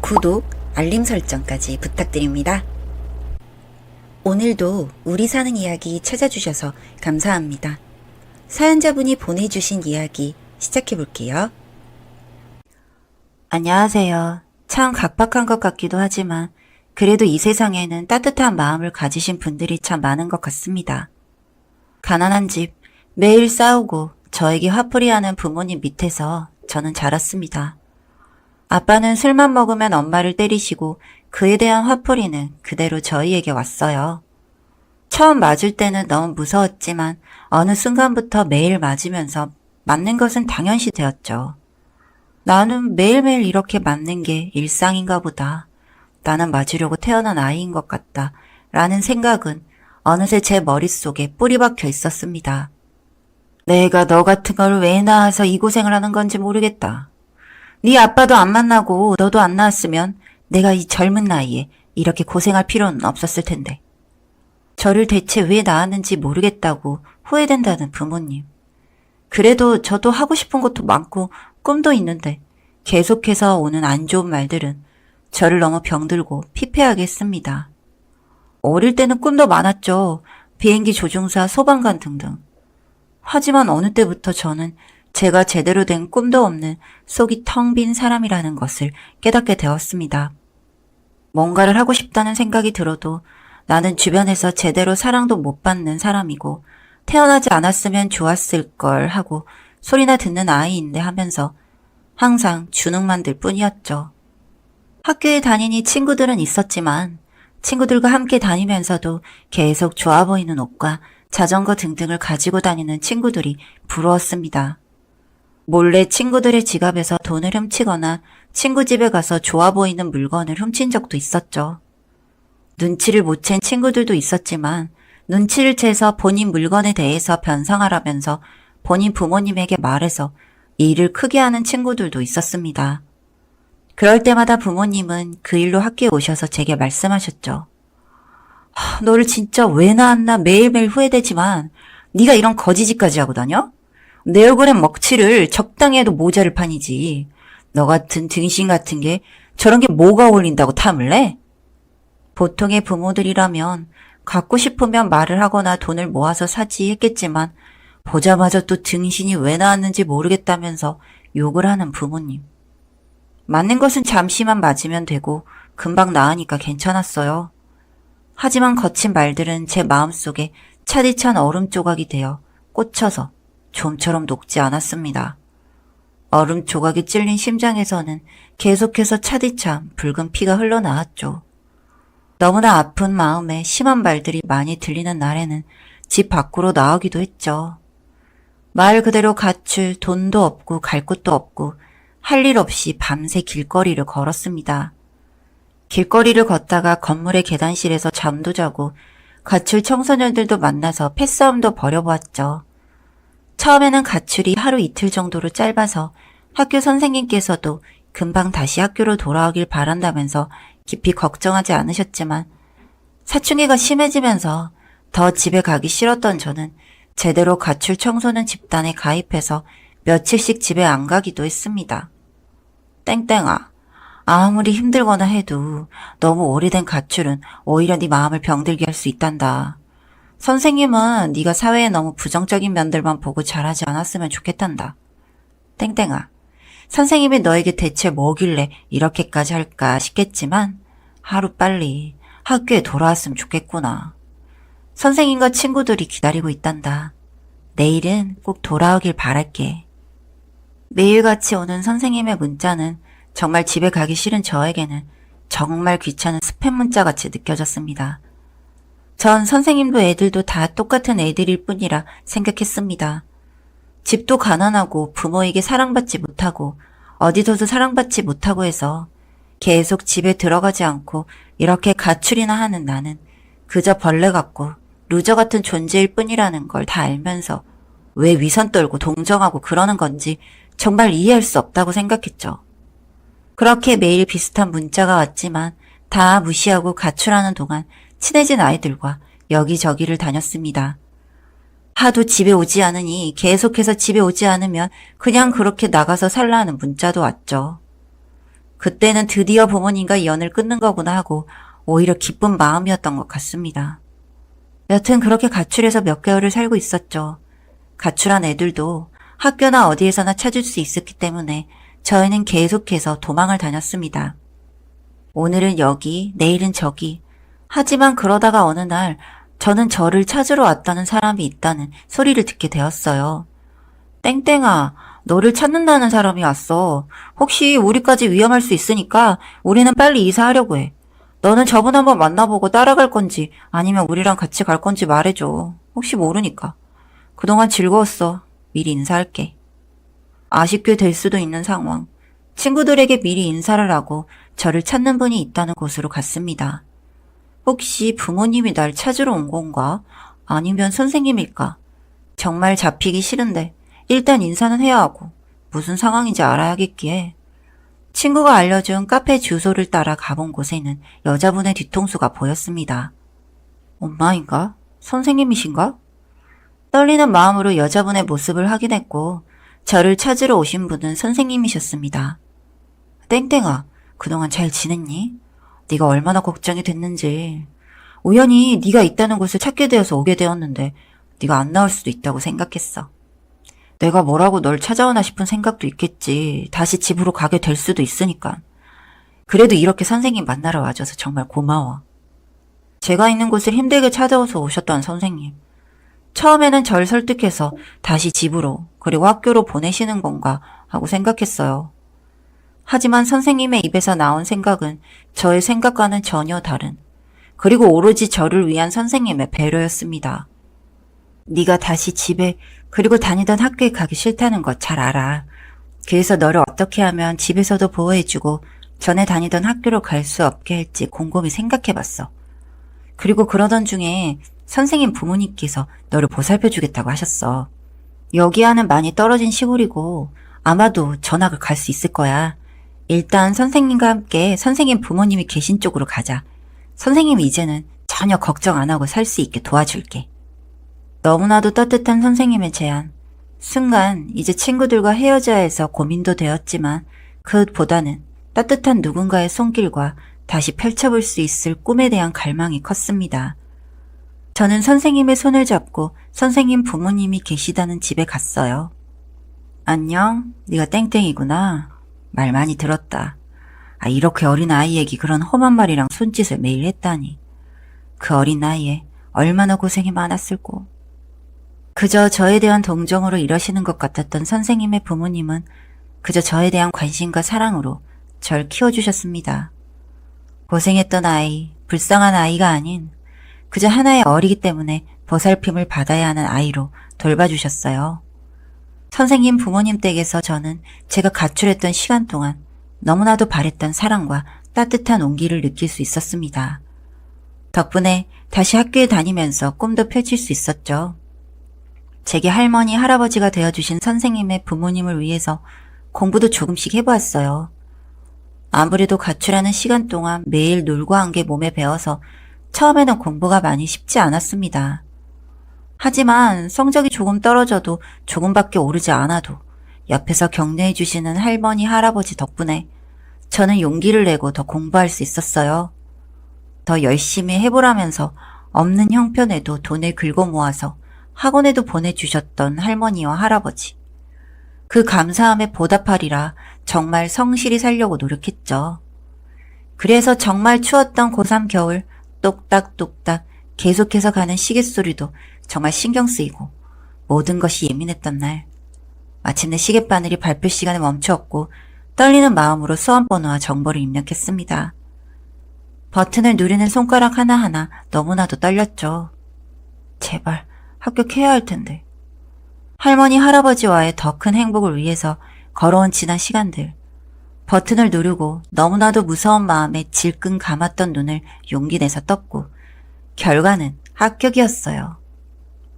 구독, 알림 설정까지 부탁드립니다. 오늘도 우리 사는 이야기 찾아주셔서 감사합니다. 사연자분이 보내주신 이야기 시작해볼게요. 안녕하세요. 참 각박한 것 같기도 하지만 그래도 이 세상에는 따뜻한 마음을 가지신 분들이 참 많은 것 같습니다. 가난한 집, 매일 싸우고 저에게 화풀이하는 부모님 밑에서 저는 자랐습니다. 아빠는 술만 먹으면 엄마를 때리시고 그에 대한 화풀이는 그대로 저희에게 왔어요. 처음 맞을 때는 너무 무서웠지만 어느 순간부터 매일 맞으면서 맞는 것은 당연시 되었죠. 나는 매일매일 이렇게 맞는 게 일상인가 보다. 나는 맞으려고 태어난 아이인 것 같다. 라는 생각은 어느새 제 머릿속에 뿌리 박혀 있었습니다. 내가 너 같은 걸 왜 낳아서 이 고생을 하는 건지 모르겠다. 네 아빠도 안 만나고 너도 안 낳았으면 내가 이 젊은 나이에 이렇게 고생할 필요는 없었을 텐데. 저를 대체 왜 낳았는지 모르겠다고 후회된다는 부모님. 그래도 저도 하고 싶은 것도 많고 꿈도 있는데 계속해서 오는 안 좋은 말들은 저를 너무 병들고 피폐하게 했습니다. 어릴 때는 꿈도 많았죠. 비행기 조종사, 소방관 등등. 하지만 어느 때부터 저는 제가 제대로 된 꿈도 없는 속이 텅 빈 사람이라는 것을 깨닫게 되었습니다. 뭔가를 하고 싶다는 생각이 들어도 나는 주변에서 제대로 사랑도 못 받는 사람이고 태어나지 않았으면 좋았을 걸 하고 소리나 듣는 아이인데 하면서 항상 주눅만 들 뿐이었죠. 학교에 다니니 친구들은 있었지만 친구들과 함께 다니면서도 계속 좋아 보이는 옷과 자전거 등등을 가지고 다니는 친구들이 부러웠습니다. 몰래 친구들의 지갑에서 돈을 훔치거나 친구 집에 가서 좋아 보이는 물건을 훔친 적도 있었죠. 눈치를 못 챈 친구들도 있었지만 눈치를 채서 본인 물건에 대해서 변상하라면서 본인 부모님에게 말해서 일을 크게 하는 친구들도 있었습니다. 그럴 때마다 부모님은 그 일로 학교에 오셔서 제게 말씀하셨죠. 너를 진짜 왜 낳았나 매일매일 후회되지만 네가 이런 거지짓까지 하고 다녀? 내 얼굴엔 먹칠을 적당히 해도 모자를 판이지. 너 같은 등신 같은 게 저런 게 뭐가 어울린다고 탐을 내? 보통의 부모들이라면 갖고 싶으면 말을 하거나 돈을 모아서 사지 했겠지만 보자마자 또 등신이 왜 나왔는지 모르겠다면서 욕을 하는 부모님. 맞는 것은 잠시만 맞으면 되고 금방 나으니까 괜찮았어요. 하지만 거친 말들은 제 마음속에 차디찬 얼음 조각이 되어 꽂혀서 좀처럼 녹지 않았습니다. 얼음 조각이 찔린 심장에서는 계속해서 차디찬 붉은 피가 흘러나왔죠. 너무나 아픈 마음에 심한 말들이 많이 들리는 날에는 집 밖으로 나오기도 했죠. 말 그대로 가출, 돈도 없고 갈 곳도 없고 할 일 없이 밤새 길거리를 걸었습니다. 길거리를 걷다가 건물의 계단실에서 잠도 자고 가출 청소년들도 만나서 패싸움도 벌여보았죠. 처음에는 가출이 하루 이틀 정도로 짧아서 학교 선생님께서도 금방 다시 학교로 돌아오길 바란다면서 깊이 걱정하지 않으셨지만 사춘기가 심해지면서 더 집에 가기 싫었던 저는 제대로 가출 청소년 집단에 가입해서 며칠씩 집에 안 가기도 했습니다. 땡땡아, 아무리 힘들거나 해도 너무 오래된 가출은 오히려 네 마음을 병들게 할 수 있단다. 선생님은 네가 사회에 너무 부정적인 면들만 보고 잘하지 않았으면 좋겠단다. 땡땡아, 선생님이 너에게 대체 뭐길래 이렇게까지 할까 싶겠지만 하루빨리 학교에 돌아왔으면 좋겠구나. 선생님과 친구들이 기다리고 있단다. 내일은 꼭 돌아오길 바랄게. 매일같이 오는 선생님의 문자는 정말 집에 가기 싫은 저에게는 정말 귀찮은 스팸 문자같이 느껴졌습니다. 전 선생님도 애들도 다 똑같은 애들일 뿐이라 생각했습니다. 집도 가난하고 부모에게 사랑받지 못하고 어디서도 사랑받지 못하고 해서 계속 집에 들어가지 않고 이렇게 가출이나 하는 나는 그저 벌레 같고 루저 같은 존재일 뿐이라는 걸 다 알면서 왜 위선 떨고 동정하고 그러는 건지 정말 이해할 수 없다고 생각했죠. 그렇게 매일 비슷한 문자가 왔지만 다 무시하고 가출하는 동안 친해진 아이들과 여기저기를 다녔습니다. 하도 집에 오지 않으니 계속해서 집에 오지 않으면 그냥 그렇게 나가서 살라 하는 문자도 왔죠. 그때는 드디어 부모님과 연을 끊는 거구나 하고 오히려 기쁜 마음이었던 것 같습니다. 여튼 그렇게 가출해서 몇 개월을 살고 있었죠. 가출한 애들도 학교나 어디에서나 찾을 수 있었기 때문에 저희는 계속해서 도망을 다녔습니다. 오늘은 여기, 내일은 저기. 하지만 그러다가 어느 날 저는 저를 찾으러 왔다는 사람이 있다는 소리를 듣게 되었어요. 땡땡아, 너를 찾는다는 사람이 왔어. 혹시 우리까지 위험할 수 있으니까 우리는 빨리 이사하려고 해. 너는 저분 한번 만나보고 따라갈 건지 아니면 우리랑 같이 갈 건지 말해줘. 혹시 모르니까. 그동안 즐거웠어. 미리 인사할게. 아쉽게 될 수도 있는 상황. 친구들에게 미리 인사를 하고 저를 찾는 분이 있다는 곳으로 갔습니다. 혹시 부모님이 날 찾으러 온 건가? 아니면 선생님일까? 정말 잡히기 싫은데 일단 인사는 해야 하고 무슨 상황인지 알아야겠기에 친구가 알려준 카페 주소를 따라 가본 곳에는 여자분의 뒤통수가 보였습니다. 엄마인가? 선생님이신가? 떨리는 마음으로 여자분의 모습을 확인했고 저를 찾으러 오신 분은 선생님이셨습니다. 땡땡아, 그동안 잘 지냈니? 네가 얼마나 걱정이 됐는지. 우연히 네가 있다는 곳을 찾게 되어서 오게 되었는데 네가 안 나올 수도 있다고 생각했어. 내가 뭐라고 널 찾아오나 싶은 생각도 있겠지. 다시 집으로 가게 될 수도 있으니까. 그래도 이렇게 선생님 만나러 와줘서 정말 고마워. 제가 있는 곳을 힘들게 찾아와서 오셨던 선생님. 처음에는 절 설득해서 다시 집으로 그리고 학교로 보내시는 건가 하고 생각했어요. 하지만 선생님의 입에서 나온 생각은 저의 생각과는 전혀 다른, 그리고 오로지 저를 위한 선생님의 배려였습니다. 네가 다시 집에 그리고 다니던 학교에 가기 싫다는 거 잘 알아. 그래서 너를 어떻게 하면 집에서도 보호해주고 전에 다니던 학교로 갈 수 없게 할지 곰곰이 생각해봤어. 그리고 그러던 중에 선생님 부모님께서 너를 보살펴주겠다고 하셨어. 여기와는 많이 떨어진 시골이고 아마도 전학을 갈 수 있을 거야. 일단 선생님과 함께 선생님 부모님이 계신 쪽으로 가자. 선생님이 이제는 전혀 걱정 안 하고 살 수 있게 도와줄게. 너무나도 따뜻한 선생님의 제안. 순간 이제 친구들과 헤어져야 해서 고민도 되었지만 그것보다는 따뜻한 누군가의 손길과 다시 펼쳐볼 수 있을 꿈에 대한 갈망이 컸습니다. 저는 선생님의 손을 잡고 선생님 부모님이 계시다는 집에 갔어요. 안녕, 네가 땡땡이구나. 말 많이 들었다. 이렇게 어린 아이에게 그런 험한 말이랑 손짓을 매일 했다니. 그 어린 나이에 얼마나 고생이 많았을꼬. 그저 저에 대한 동정으로 이러시는 것 같았던 선생님의 부모님은 그저 저에 대한 관심과 사랑으로 절 키워주셨습니다. 고생했던 아이, 불쌍한 아이가 아닌 그저 하나의 어리기 때문에 보살핌을 받아야 하는 아이로 돌봐주셨어요. 선생님 부모님 댁에서 저는 제가 가출했던 시간 동안 너무나도 바랬던 사랑과 따뜻한 온기를 느낄 수 있었습니다. 덕분에 다시 학교에 다니면서 꿈도 펼칠 수 있었죠. 제게 할머니, 할아버지가 되어주신 선생님의 부모님을 위해서 공부도 조금씩 해보았어요. 아무래도 가출하는 시간 동안 매일 놀고 한 게 몸에 배어서 처음에는 공부가 많이 쉽지 않았습니다. 하지만 성적이 조금 떨어져도 조금밖에 오르지 않아도 옆에서 격려해 주시는 할머니, 할아버지 덕분에 저는 용기를 내고 더 공부할 수 있었어요. 더 열심히 해보라면서 없는 형편에도 돈을 긁어 모아서 학원에도 보내주셨던 할머니와 할아버지. 그 감사함에 보답하리라 정말 성실히 살려고 노력했죠. 그래서 정말 추웠던 고3 겨울 똑딱똑딱 계속해서 가는 시계소리도 정말 신경 쓰이고 모든 것이 예민했던 날. 마침내 시계바늘이 발표 시간에 멈추었고 떨리는 마음으로 수험번호와 정보를 입력했습니다. 버튼을 누르는 손가락 하나하나 너무나도 떨렸죠. 제발 합격해야 할 텐데. 할머니, 할아버지와의 더 큰 행복을 위해서 걸어온 지난 시간들. 버튼을 누르고 너무나도 무서운 마음에 질끈 감았던 눈을 용기 내서 떴고 결과는 합격이었어요.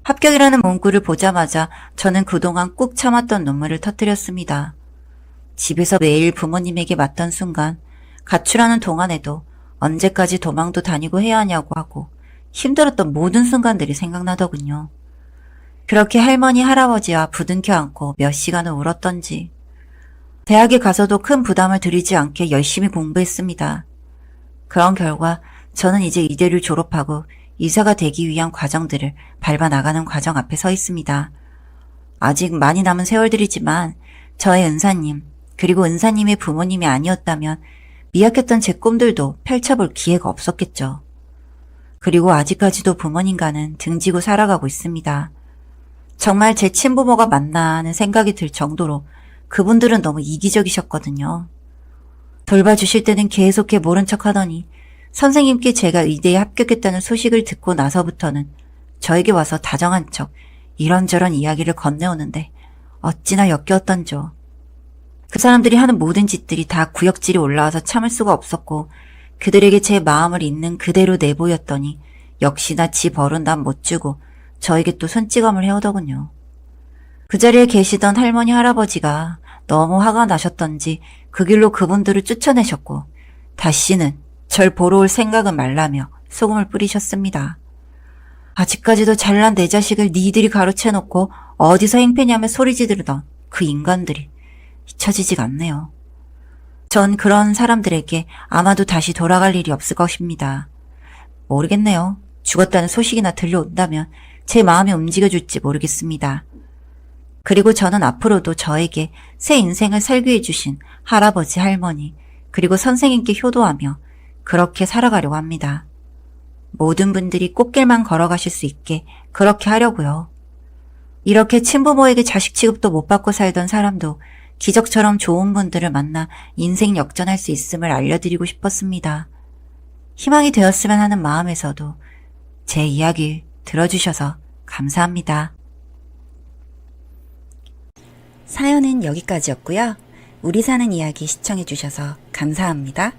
합격이라는 문구를 보자마자 저는 그동안 꾹 참았던 눈물을 터뜨렸습니다. 집에서 매일 부모님에게 맞던 순간 가출하는 동안에도 언제까지 도망도 다니고 해야 하냐고 하고 힘들었던 모든 순간들이 생각나더군요. 그렇게 할머니, 할아버지와 부둥켜 안고 몇 시간을 울었던지 대학에 가서도 큰 부담을 들이지 않게 열심히 공부했습니다. 그런 결과 저는 이제 이대를 졸업하고 의사가 되기 위한 과정들을 밟아 나가는 과정 앞에 서 있습니다. 아직 많이 남은 세월들이지만 저의 은사님, 그리고 은사님의 부모님이 아니었다면 미약했던 제 꿈들도 펼쳐볼 기회가 없었겠죠. 그리고 아직까지도 부모님과는 등지고 살아가고 있습니다. 정말 제 친부모가 맞나 하는 생각이 들 정도로 그분들은 너무 이기적이셨거든요. 돌봐주실 때는 계속해 모른 척 하더니 선생님께 제가 의대에 합격했다는 소식을 듣고 나서부터는 저에게 와서 다정한 척 이런저런 이야기를 건네오는데 어찌나 역겨웠던죠. 그 사람들이 하는 모든 짓들이 다 구역질이 올라와서 참을 수가 없었고 그들에게 제 마음을 있는 그대로 내보였더니 역시나 지 벌은 난 못 주고 저에게 또 손찌검을 해오더군요. 그 자리에 계시던 할머니 할아버지가 너무 화가 나셨던지 그 길로 그분들을 쫓아내셨고 다시는 절 보러 올 생각은 말라며 소금을 뿌리셨습니다. 아직까지도 잘난 내 자식을 니들이 가로채놓고 어디서 행패냐며 소리 지르던 그 인간들이 잊혀지지가 않네요. 전 그런 사람들에게 아마도 다시 돌아갈 일이 없을 것입니다. 모르겠네요. 죽었다는 소식이나 들려온다면 제 마음이 움직여줄지 모르겠습니다. 그리고 저는 앞으로도 저에게 새 인생을 살게 해주신 할아버지, 할머니, 그리고 선생님께 효도하며 그렇게 살아가려고 합니다. 모든 분들이 꽃길만 걸어가실 수 있게 그렇게 하려고요. 이렇게 친부모에게 자식 취급도 못 받고 살던 사람도 기적처럼 좋은 분들을 만나 인생 역전할 수 있음을 알려드리고 싶었습니다. 희망이 되었으면 하는 마음에서도 제 이야기 들어주셔서 감사합니다. 사연은 여기까지였고요. 우리 사는 이야기 시청해주셔서 감사합니다.